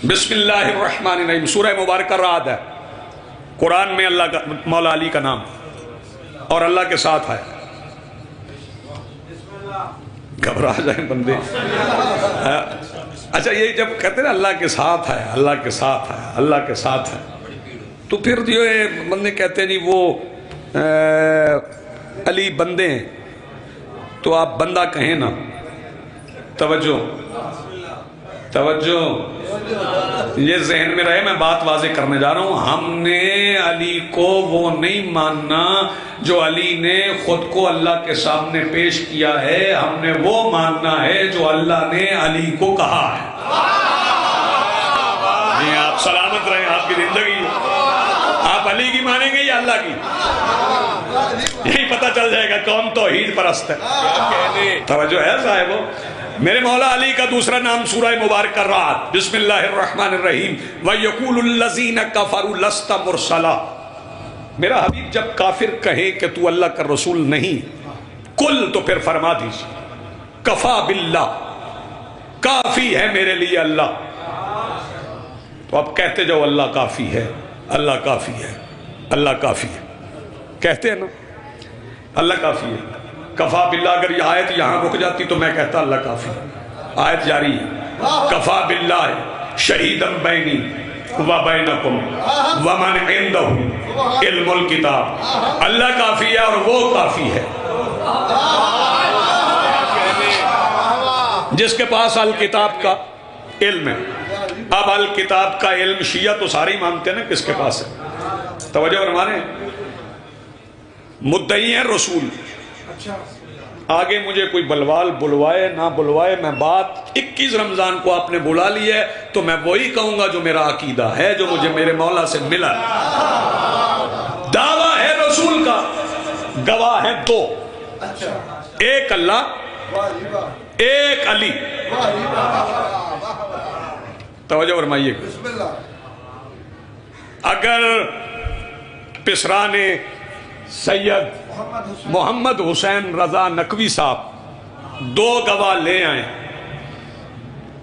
بسم اللہ الرحمن الرحیم سورہ مبارکہ رعد ہے، قرآن میں اللہ کا مولا علی کا نام اور اللہ کے ساتھ ہے. گھبرا جائیں بندے. اچھا یہ جب کہتے ہیں اللہ کے ساتھ ہے، اللہ کے ساتھ ہے، اللہ کے ساتھ ہے، تو پھر جو بندے کہتے ہیں جی وہ علی بندے ہیں، تو آپ بندہ کہیں نا. توجہ توجہ، یہ ذہن میں رہے، میں بات واضح کرنے جا رہا ہوں. ہم نے علی کو وہ نہیں ماننا جو علی نے خود کو اللہ کے سامنے پیش کیا ہے، ہم نے وہ ماننا ہے جو اللہ نے علی کو کہا ہے. جی آپ سلامت رہیں، آپ کی زندگی. آپ علی کی مانیں گے یا اللہ کی؟ یہی پتہ چل جائے گا کون توحید پرست ہے. توجہ ہے صاحبو. میرے مولا علی کا دوسرا نام سورہ مبارکہ رعد. بسم اللہ الرحمن الرحیم. وَيَقُولُ الَّذِينَ كَفَرُوا لَسْتَ مُرْسَلًا. میرا حبیب جب کافر کہے کہ تو اللہ کا رسول نہیں، کل تو پھر فرما دیجیے کفا باللہ، کافی ہے میرے لیے اللہ. تو اب کہتے جاؤ اللہ کافی ہے، اللہ کافی ہے، اللہ کافی ہے. کہتے ہیں نا اللہ کافی ہے. کفا باللہ، اگر یہ آیت یہاں رک جاتی تو میں کہتا اللہ کافی. آیت جاری ہے. کفا باللہ شہیدم بینی و بینکم ومن عندہ علم الکتاب. اللہ کافی ہے اور وہ کافی ہے جس کے پاس الکتاب کا علم ہے. اب الکتاب کا علم شیعہ تو سارے ہی مانتے ہیں نا کس کے پاس ہے. توجہ فرمانے، مدعی ہیں رسول. آگے مجھے کوئی بلوال بلوائے نہ بلوائے، میں بات 21 رمضان کو آپ نے بلا لی ہے تو میں وہی کہوں گا جو میرا عقیدہ ہے، جو مجھے میرے مولا سے ملا. دعویٰ ہے رسول کا، گواہ ہے دو، ایک اللہ، ایک علی. توجہ فرمائیے. اگر پسران سید محمد حسین رضا نقوی صاحب دو گواہ لے آئیں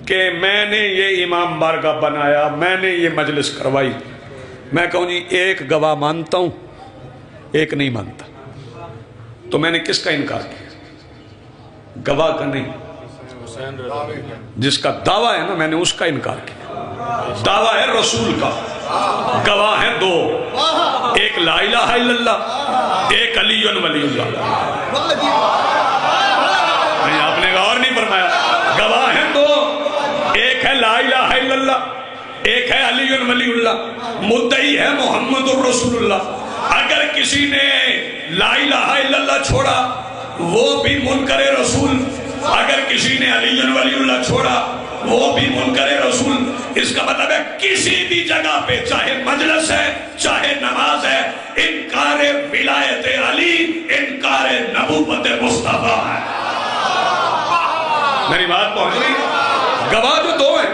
کہ میں نے یہ امام بارگاہ بنایا، میں نے یہ مجلس کروائی، میں کہوں جی ایک گواہ مانتا ہوں ایک نہیں مانتا، تو میں نے کس کا انکار کیا؟ گواہ کا نہیں. جس کا دعویٰ ہے نا میں نے اس کا انکار کیا. دعویٰ ہے رسول کا، گواہ ہے دو، ایک لا الہ الا اللہ، ایک علی ولی اللہ. نہیں آپ نے غور نہیں فرمایا. گواہ ہے دو، ایک ہے لا الہ الا اللہ، ایک ہے علی ولی اللہ. مدعی ہے محمد الرسول اللہ. اگر کسی نے لا الہ الا اللہ چھوڑا وہ بھی منکر رسول، اگر کسی نے علی ولی اللہ چھوڑا وہ بھی منکر رسول. اس کا مطلب ہے کسی بھی جگہ پہ چاہے مجلس ہے چاہے نماز ہے، انکار ولایت علی انکار نبوت مصطفیٰ ہے. میری بات پہنچ رہی؟ گواہ جو دو ہیں،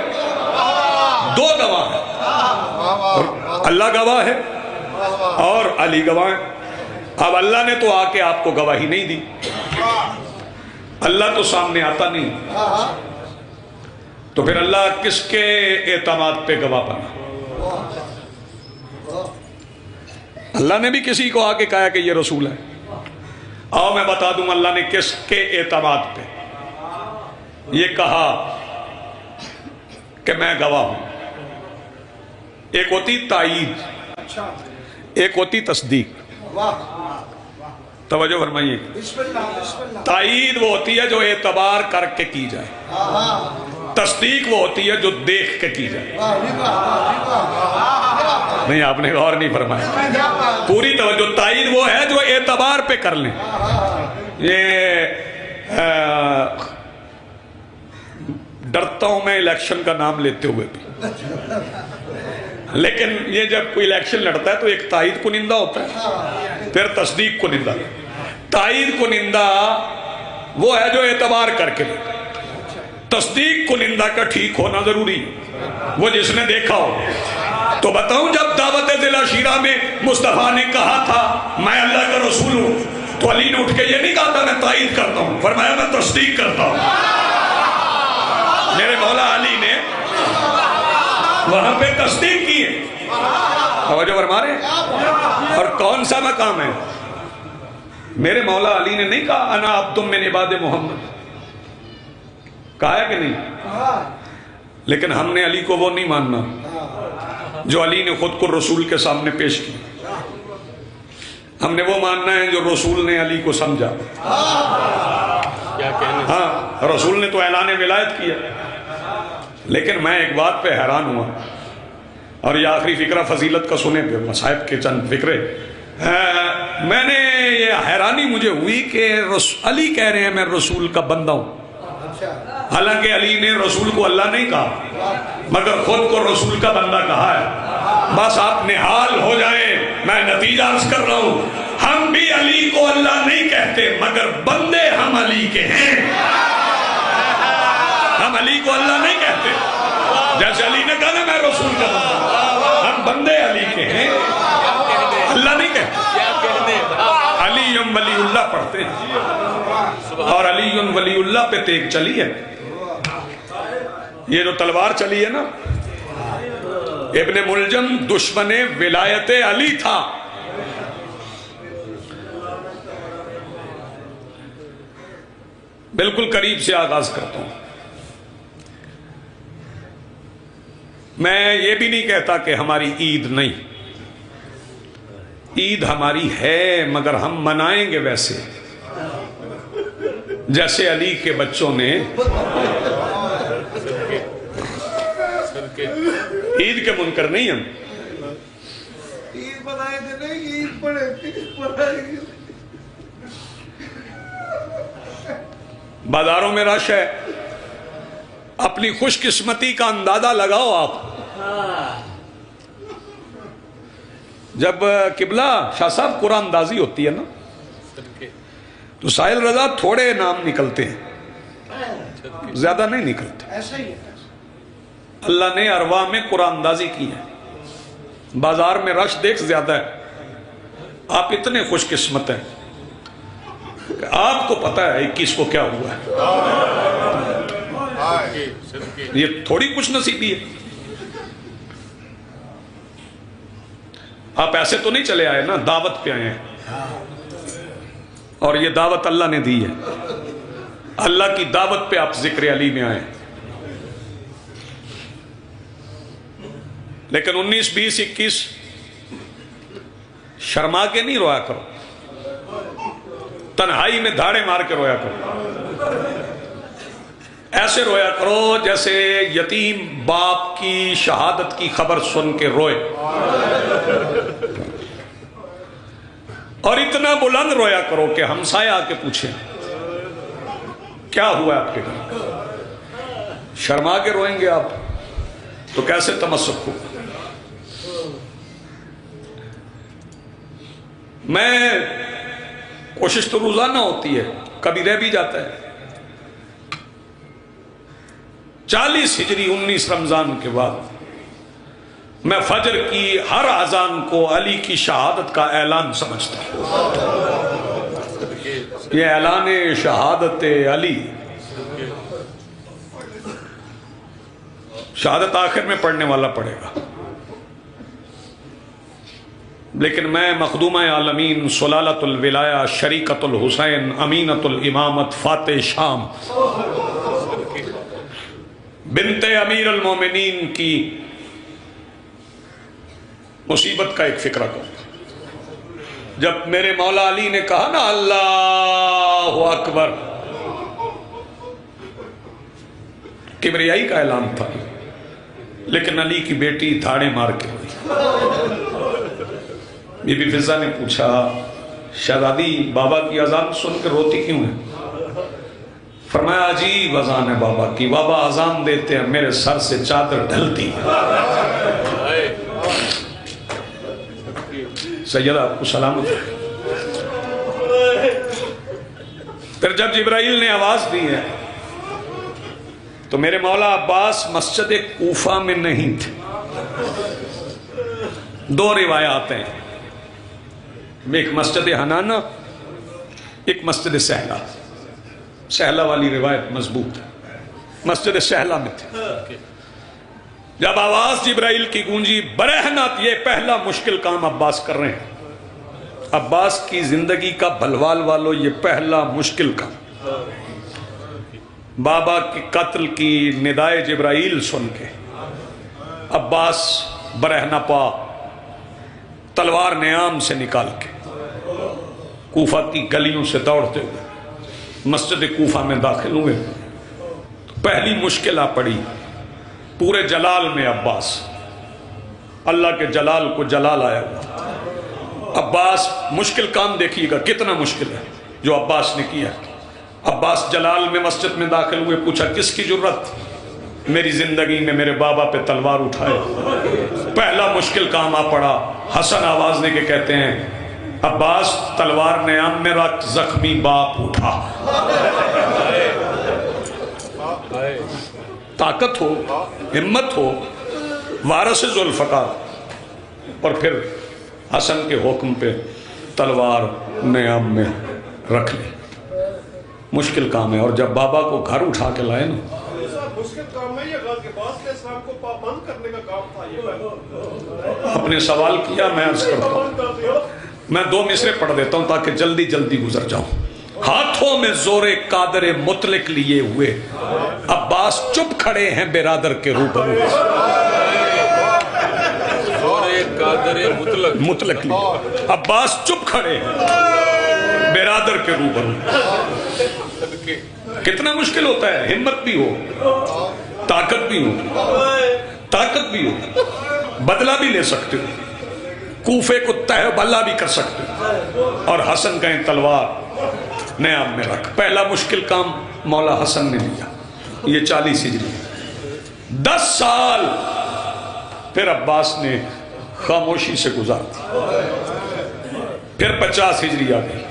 دو گواہ ہیں، اللہ گواہ ہے اور علی گواہ ہے. اب اللہ نے تو آ کے آپ کو گواہی نہیں دی، اللہ تو سامنے آتا نہیں، تو پھر اللہ کس کے اعتماد پہ گواہ بنا؟ اللہ نے بھی کسی کو آ کے کہا کہ یہ رسول ہے. آؤ میں بتا دوں اللہ نے کس کے اعتماد پہ یہ کہا کہ میں گواہ ہوں. ایک ہوتی تائید، ایک ہوتی تصدیق. توجہ فرمائیے. تائید وہ ہوتی ہے جو اعتبار کر کے کی جائے، تصدیق وہ ہوتی ہے جو دیکھ کے کی جائے. نہیں آپ نے غور نہیں فرمایا. پوری توجہ. تائید وہ ہے جو اعتبار پہ کر لیں. یہ ڈرتا ہوں میں الیکشن کا نام لیتے ہوئے بھی، لیکن یہ جب کوئی الیکشن لڑتا ہے تو ایک تائید کنندہ ہوتا ہے، پھر تصدیق کنندہ. تائید کنندہ وہ ہے جو اعتبار کر کے لے. تصدیق کنندہ کا ٹھیک ہونا ضروری، وہ جس نے دیکھا ہو. تو بتاؤں جب دعوت ضلع شیرہ میں مصطفیٰ نے کہا تھا میں اللہ کا رسول ہوں تو علی نے اٹھ کے یہ نہیں کہا تھا میں تائید کرتا ہوں، فرمایا میں تصدیق کرتا ہوں. میرے مولا علی نے وہاں پہ تصدیق کی ہے. توجہ فرما رہے ہیں. اور کون سا مقام ہے؟ میرے مولا علی نے نہیں کہا انا عبد من عباد محمد، کہا ہے کہ نہیں؟ لیکن ہم نے علی کو وہ نہیں ماننا جو علی نے خود کو رسول کے سامنے پیش کیا. ہم نے وہ ماننا ہے جو رسول نے علی کو سمجھا. ہاں رسول نے تو اعلان ولایت کیا، لیکن میں ایک بات پہ حیران ہوا، اور یہ آخری فکرہ فضیلت کا سنے پہ مصائب کے چند فکرے. میں نے یہ حیرانی مجھے ہوئی کہ علی کہہ رہے ہیں میں رسول کا بندہ ہوں، حالانکہ علی نے رسول کو اللہ نہیں کہا مگر خود کو رسول کا بندہ کہا ہے. بس آپ نحال ہو جائیں، میں نتیجہ عرض کر رہا ہوں، ہم بھی علی کو اللہ نہیں کہتے مگر بندے ہم علی کے ہیں. ہم علی کو اللہ نہیں کہتے، جیسے علی نے کہا نا میں رسول کا بندہ، ہم بندے علی کے ہیں، اللہ نہیں کہتے. علی ولی اللہ پڑھتے ہیں، اور علی ولی اللہ پہ تیگ چلی ہے. یہ جو تلوار چلی ہے نا، ابن ملجم دشمن ولایت علی تھا. بالکل قریب سے آغاز کرتا ہوں. میں یہ بھی نہیں کہتا کہ ہماری عید نہیں، عید ہماری ہے مگر ہم منائیں گے ویسے جیسے علی کے بچوں نے. عید کے منکر نہیں ہم. عید بنائے تھے نہیں، عید پڑھے. بازاروں میں رش ہے، اپنی خوش قسمتی کا اندازہ لگاؤ. آپ جب قبلہ شاہ صاحب قرآن اندازی ہوتی ہے نا تو ساحل رضا تھوڑے نام نکلتے ہیں، زیادہ نہیں نکلتے. ایسا ہی ہے. اللہ نے ارواح میں قرآن اندازی کی ہے. بازار میں رش دیکھ زیادہ ہے، آپ اتنے خوش قسمت ہیں کہ آپ کو پتہ ہے 21 کو کیا ہوا ہے. یہ تھوڑی کچھ نصیبی ہے. آپ ایسے تو نہیں چلے آئے نا، دعوت پہ آئے ہیں، اور یہ دعوت اللہ نے دی ہے. اللہ کی دعوت پہ آپ ذکر علی میں آئے. لیکن 19 20 21 شرما کے نہیں رویا کرو، تنہائی میں دھاڑے مار کے رویا کرو. ایسے رویا کرو جیسے یتیم باپ کی شہادت کی خبر سن کے روئے، اور اتنا بلند رویا کرو کہ ہمسایہ آ کے پوچھیں کیا ہوا آپ کے گھر. شرما کے روئیں گے آپ تو کیسے تمسک ہو. میں کوشش تو روزانہ ہوتی ہے، کبھی رہ بھی جاتا ہے. 40 ہجری 19 رمضان کے بعد میں فجر کی ہر اذان کو علی کی شہادت کا اعلان سمجھتا ہوں. یہ اعلان شہادت علی، شہادت آخر میں پڑھنے والا پڑھے گا. لیکن میں مخدومہ عالمین سلالۃ الولایہ شریکۃ الحسین امینۃ الامامت فاتح شام بنت امیر المومنین کی مصیبت کا ایک فکرہ کروں. جب میرے مولا علی نے کہا نا اللہ اکبر، کبریائی کا اعلان تھا، لیکن علی کی بیٹی دھاڑے مار کے ہوئی. بی بی فضہ نے پوچھا شہزادی بابا کی اذان سن کر روتی کیوں ہے؟ فرمایا عجیب اذان ہے بابا کی، بابا اذان دیتے ہیں میرے سر سے چادر ڈھلتی ہے. سیدہ آپ کو سلامت. پھر جب جبرائیل نے آواز دی ہے تو میرے مولا عباس مسجد کوفہ میں نہیں تھے. 2 روایات ہیں، ایک مسجد حنانہ، ایک مسجد سہلہ. سہلہ والی روایت مضبوط ہے، مسجد سہلہ میں تھے. جب آواز جبرائیل کی گونجی برہنت، یہ پہلا مشکل کام عباس کر رہے ہیں۔ عباس کی زندگی کا بھلوال والو یہ پہلا مشکل کام، بابا کی قتل کی ندائے جبرائیل سن کے عباس برہنہ پا تلوار نیام سے نکال کے کوفہ کی گلیوں سے دوڑتے ہوئے مسجد کوفہ میں داخل ہوئے۔ پہلی مشکل آ پڑی پورے جلال میں عباس، اللہ کے جلال کو جلال آیا ہوا عباس۔ مشکل کام دیکھیے گا کتنا مشکل ہے جو عباس نے کیا۔ عباس جلال میں مسجد میں داخل ہوئے، پوچھا کس کی جرت میری زندگی میں میرے بابا پہ تلوار اٹھائے۔ پہلا مشکل کام آ پڑا۔ حسن آواز نے کے کہتے ہیں عباس تلوار نیام میں رکھ، زخمی باپ اٹھا۔ طاقت ہو، ہمت ہو، وارث ذوالفقار، اور پھر حسن کے حکم پہ تلوار نیام میں رکھ لی۔ مشکل کام ہے، اور جب بابا کو گھر اٹھا کے لائے نا، مشکل کام ہے یہ غازی عباس علیہ السلام کو پابند کرنے کا کام تھا یہ۔ آپ نے سوال کیا، میں عرض کرتا ہوں، میں 2 مصرے پڑھ دیتا ہوں تاکہ جلدی جلدی گزر جاؤں۔ ہاتھوں میں زور قادر مطلق لیے ہوئے عباس چپ کھڑے ہیں برادر کے روبرو۔ زور قادر مطلق لیے عباس چپ کھڑے ہیں برادر کے روبرو۔ کتنا مشکل ہوتا ہے، ہمت بھی ہو، طاقت بھی ہو، بدلہ بھی لے سکتے ہو، کوفے کو تہ بلا بھی کر سکتے ہو، اور حسن کہیں تلوار نیام میں رکھ۔ پہلا مشکل کام مولا حسن نے لیا۔ یہ 40 ہجری، 10 سال پھر عباس نے خاموشی سے گزار دی۔ پھر 50 ہجری آ گئی۔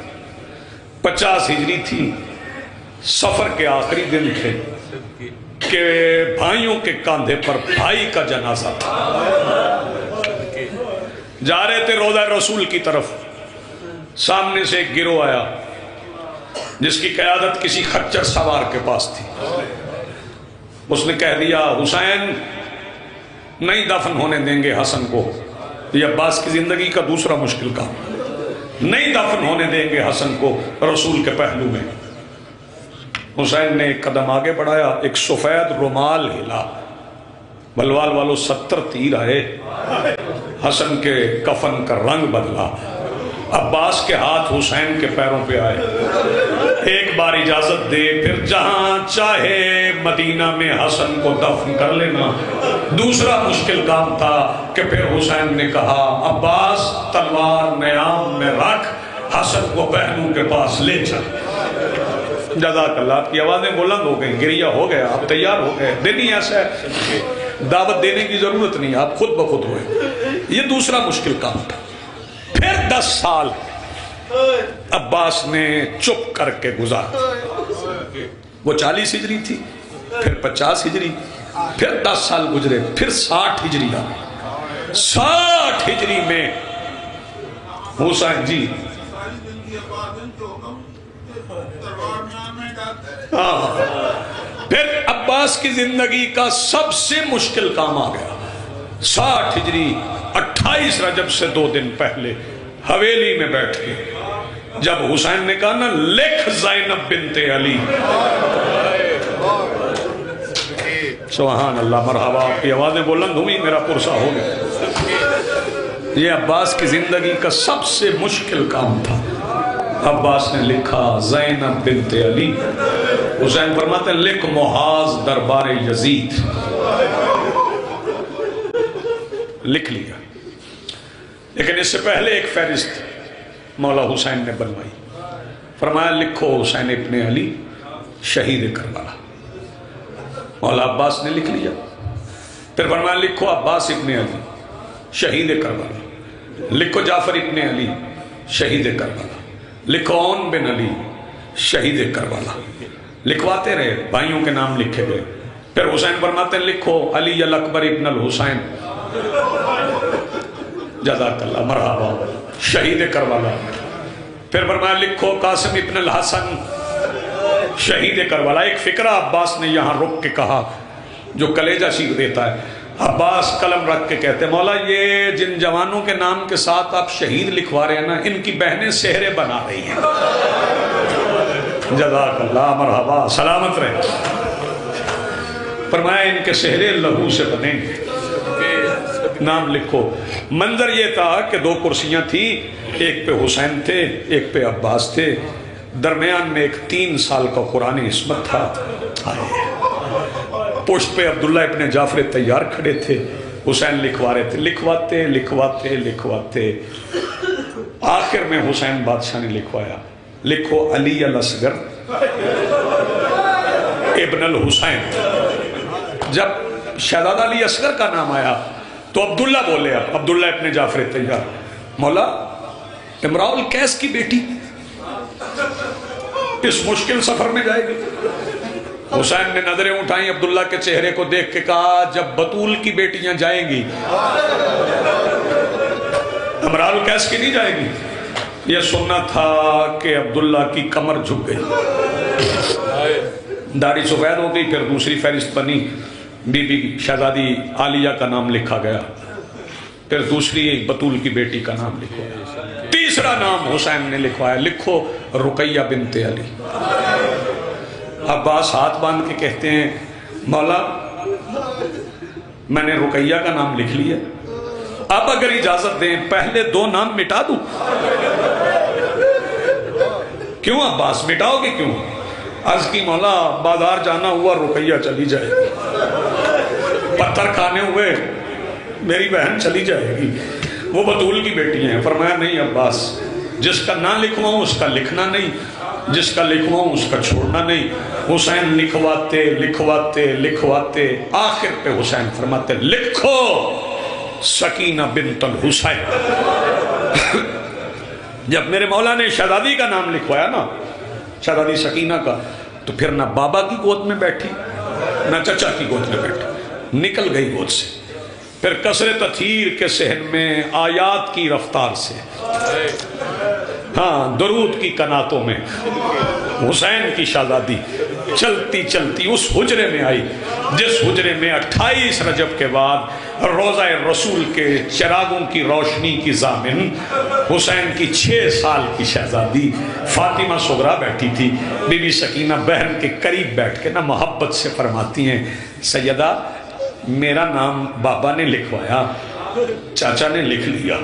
50 ہجری تھی، سفر کے آخری دن تھے کہ بھائیوں کے کاندھے پر بھائی کا جنازہ تھا۔ جا رہے تھے روضہ رسول کی طرف، سامنے سے ایک گروہ آیا جس کی قیادت کسی خچر سوار کے پاس تھی۔ اس نے کہہ دیا حسین نہیں دفن ہونے دیں گے حسن کو۔ یہ عباس کی زندگی کا دوسرا مشکل کام، نہیں دفن ہونے دیں گے حسن کو رسول کے پہلو میں۔ حسین نے ایک قدم آگے بڑھایا، ایک سفید رومال ہلا، بلوال والو 70 تیر آئے، حسن کے کفن کا رنگ بدلا، عباس کے ہاتھ حسین کے پیروں پہ آئے، ایک بار اجازت دے پھر جہاں چاہے مدینہ میں حسن کو دفن کر لینا۔ دوسرا مشکل کام تھا کہ پھر حسین نے کہا عباس تلوار نیام میں رکھ، حسن کو بہنوں کے پاس لے چل۔ جزاک اللہ، آپ کی آوازیں بلند ہو گئیں، گریہ ہو گیا، آپ تیار ہو گئے۔ دن ہی ایسا ہے، دعوت دینے کی ضرورت نہیں، آپ خود بخود ہوئے۔ یہ دوسرا مشکل کام تھا۔ پھر 10 سال عباس نے چپ کر کے گزارا۔ وہ 40 ہجری تھی، پھر 50 ہجری، پھر 10 سال گزرے، پھر 60 ہجری آ گئی۔ 60 ہجری میں حسین جی پھر عباس کی زندگی کا سب سے مشکل کام آ گیا۔ 60 ہجری 28 رجب سے 2 دن پہلے حویلی میں بیٹھے جب حسین نے کہا نا لکھ زینب بنت علی، سبحان اللہ، مرحبا، آپ کی آوازیں بلند ہوئی، میرا پرسہ ہو گیا۔ یہ عباس کی زندگی کا سب سے مشکل کام تھا۔ عباس نے لکھا زینب بنت علی، حسین فرماتے ہیں لکھ محاذ دربار یزید، لکھ لیا۔ لیکن اس سے پہلے ایک فہرست مولا حسین نے بنوائی، فرمایا لکھو حسین ابن علی شہید کربلا۔ مولا عباس نے لکھ لیا۔ پھر فرمایا لکھو عباس ابن علی شہید کربلا، لکھو جعفر ابن علی شہید کربلا، لکھو عون بن علی شہید کربلا۔ لکھواتے رہے، بھائیوں کے نام لکھے گئے۔ پھر حسین فرماتے ہیں لکھو علی الاکبر ابن الحسین، جزاک اللہ، مرحبا، شہید کربلا۔ پھر فرمایا لکھو قاسم ابن الحسن شہید کربلا۔ ایک فقرہ عباس نے یہاں رک کے کہا جو کلیجہ سیکھ دیتا ہے۔ عباس قلم رکھ کے کہتے ہیں مولا یہ جن جوانوں کے نام کے ساتھ آپ شہید لکھوا رہے ہیں نا ان کی بہنیں سہرے بنا رہی ہیں. جزاک اللہ مرحبا سلامت رہے. فرمایا ان کے سہرے لہو سے بنیں گے نام لکھو. منظر یہ تھا کہ 2 کرسیاں تھیں ایک پہ حسین تھے ایک پہ عباس تھے درمیان میں ایک 3 سال کا قرآن عصمت تھا. پشت پہ عبداللہ ابن جعفر تیار کھڑے تھے حسین لکھوا رہے تھے لکھواتے لکھواتے لکھواتے آخر میں حسین بادشاہ نے لکھوایا لکھو علی الاصغر ابن الحسین. جب شہزادہ علی اصغر کا نام آیا تو عبداللہ بولے عبداللہ ابن جعفر تیار مولا امراء القیس کی بیٹی اس مشکل سفر میں جائے گی. حسین نے نظریں اٹھائیں عبداللہ کے چہرے کو دیکھ کے کہا جب بطول کی بیٹیاں جائیں گی امراء القیس کی نہیں جائے گی. یہ سننا تھا کہ عبداللہ کی کمر جھک گئی داڑھی سفید ہو گئی. پھر دوسری فہرست بنی بی بی شہزادی عالیہ کا نام لکھا گیا پھر دوسری بطول کی بیٹی کا نام لکھا. تیسرا نام حسین نے لکھوایا لکھو رقیہ بنت علی. عباس ہاتھ باندھ کے کہتے ہیں مولا میں نے رقیہ کا نام لکھ لیا اب اگر اجازت دیں پہلے 2 نام مٹا دوں. کیوں عباس مٹاؤ گے کیوں؟ عرض کی مولا بازار جانا ہوا رقیہ چلی جائے گی پتھر کھانے ہوئے میری بہن چلی جائے گی وہ بطول کی بیٹی ہیں. فرمایا نہیں عباس جس کا نہ لکھواؤں اس کا لکھنا نہیں جس کا لکھواؤں اس کا چھوڑنا نہیں. حسین لکھواتے لکھواتے لکھواتے آخر پہ حسین فرماتے لکھو سکینہ بنت الحسین. جب میرے مولا نے شہزادی کا نام لکھوایا نا شہزادی سکینہ کا تو پھر نہ بابا کی گود میں بیٹھی نہ چچا کی گود میں بیٹھی نکل گئی گود سے. پھر کثرت تطہیر کے صحن میں آیات کی رفتار سے ہاں درود کی کناتوں میں حسین کی شہزادی چلتی چلتی اس حجرے میں آئی جس حجرے میں 28 رجب کے بعد روضہ رسول کے چراغوں کی روشنی کی ضامن حسین کی 6 سال کی شہزادی فاطمہ صغرا بیٹھی تھی. بی بی سکینہ بہن کے قریب بیٹھ کے نہ محبت سے فرماتی ہیں سیدہ میرا نام بابا نے لکھوایا چاچا نے لکھ لیا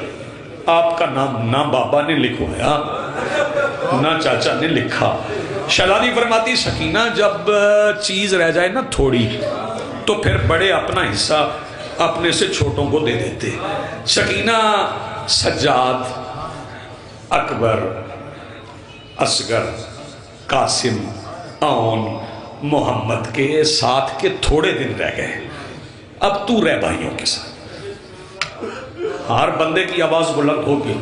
آپ کا نام نہ بابا نے لکھوایا نہ چاچا نے لکھا. شہزادی فرماتی سکینہ جب چیز رہ جائے نا تھوڑی تو پھر بڑے اپنا حصہ اپنے سے چھوٹوں کو دے دیتے. سکینہ سجاد اکبر اصغر قاسم اون محمد کے ساتھ کے تھوڑے دن رہ گئے. اب تو رہ بھائیوں کے ساتھ. ہر بندے کی آواز بلند ہوگی.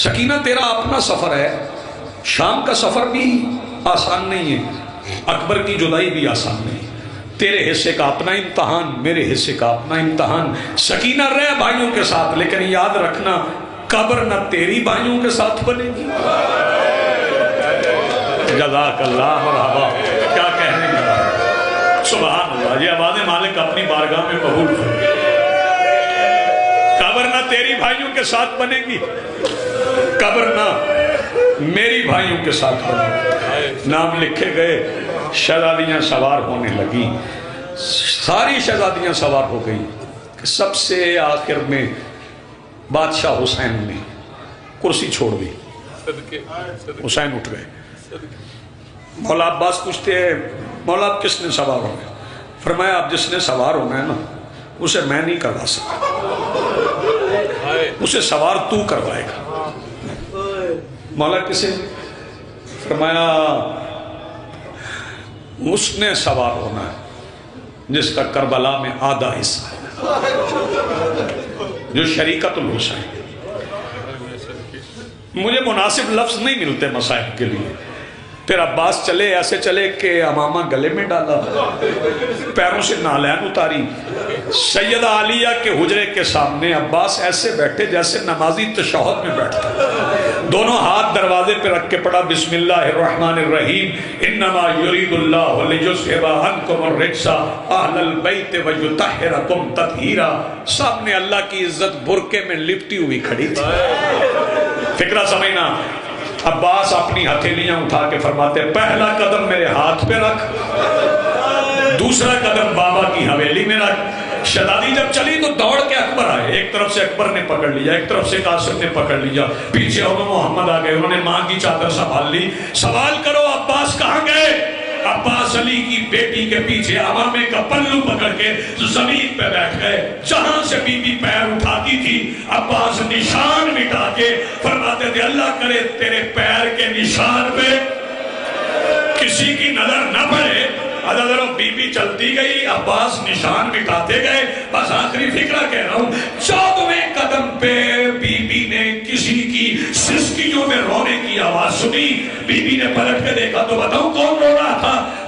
سکینہ تیرا اپنا سفر ہے شام کا سفر بھی آسان نہیں ہے اکبر کی جدائی بھی آسان نہیں. تیرے حصے کا اپنا امتحان میرے حصے کا اپنا امتحان. سکینہ رہ بھائیوں کے ساتھ لیکن یاد رکھنا قبر نہ تیری بھائیوں کے ساتھ بنے گی. جزاک اللہ مرحبا. کیا کہنے لگا سبحان اللہ. یہ آواز مالک اپنی بارگاہ میں قبول کرے. قبر نہ تیری بھائیوں کے ساتھ بنے گی قبر نہ میری بھائیوں کے ساتھ بنے گی. نام لکھے گئے شہزادیاں سوار ہونے لگی. ساری شہزادیاں سوار ہو گئی. سب سے آخر میں بادشاہ حسین نے کرسی چھوڑ دی. حسین اٹھ گئے. مولا عباس پوچھتے ہیں مولا اب کس نے سوار ہونا؟ فرمایا اب جس نے سوار ہونا ہے نا اسے میں نہیں کروا سکتا اسے سوار تو کروائے گا. مولا کسے؟ فرمایا اس نے سوار ہونا ہے جس کا کربلا میں آدھا حصہ ہے جو شریکت الحسین. مجھے مناسب لفظ نہیں ملتے مصائب کے لیے. پھر عباس چلے ایسے چلے کہ امامہ گلے میں ڈالا پیروں سے نالین اتاری. سیدہ عالیہ کے حجرے کے سامنے عباس ایسے بیٹھے جیسے نمازی تشہد میں بیٹھتا. دونوں ہاتھ دروازے پہ رکھ کے پڑھا بسم اللہ الرحمن الرحیم انما یرید اللہ لیذھب عنکم الرجس اہل البیت ویطہرکم تطہیرا. سامنے اللہ کی عزت برقعے میں لپٹی ہوئی کھڑی تھی. فکرہ سمجھنا. عباس اپنی ہتھیلیاں اٹھا کے فرماتے پہلا قدم میرے ہاتھ پہ رکھ, دوسرا قدم بابا کی حویلی میں رکھ. شہزادی جب چلی تو دوڑ کے اکبر آئے. ایک طرف سے اکبر نے پکڑ لیا, ایک طرف سے قاسم نے پکڑ لیا, پیچھے محمد آ گئے. انہوں نے ماں کی چادر سنبھال لی. سوال کرو عباس کہاں گئے؟ عباس علی کی بیٹی کے پیچھے امامے کا پلو پکڑ کے زمین پہ بیٹھ گئے. جہاں سے بی بی پیر اٹھاتی تھی عباس نشان مٹا کے فرماتے تھے اللہ کرے تیرے پیر کے نشان پہ کسی کی نظر نہ پڑے. ادھر بی بی چلتی گئی, عباس نشان مٹاتے گئے. بس آخری فکرہ کہہ رہا ہوں, 14ویں قدم پہ بی بی نے کسی کی سسکیوں میں رونے کی آواز سنی. بی بی نے پلٹ کے دیکھا تو بتاؤں کون رو رہا تھا؟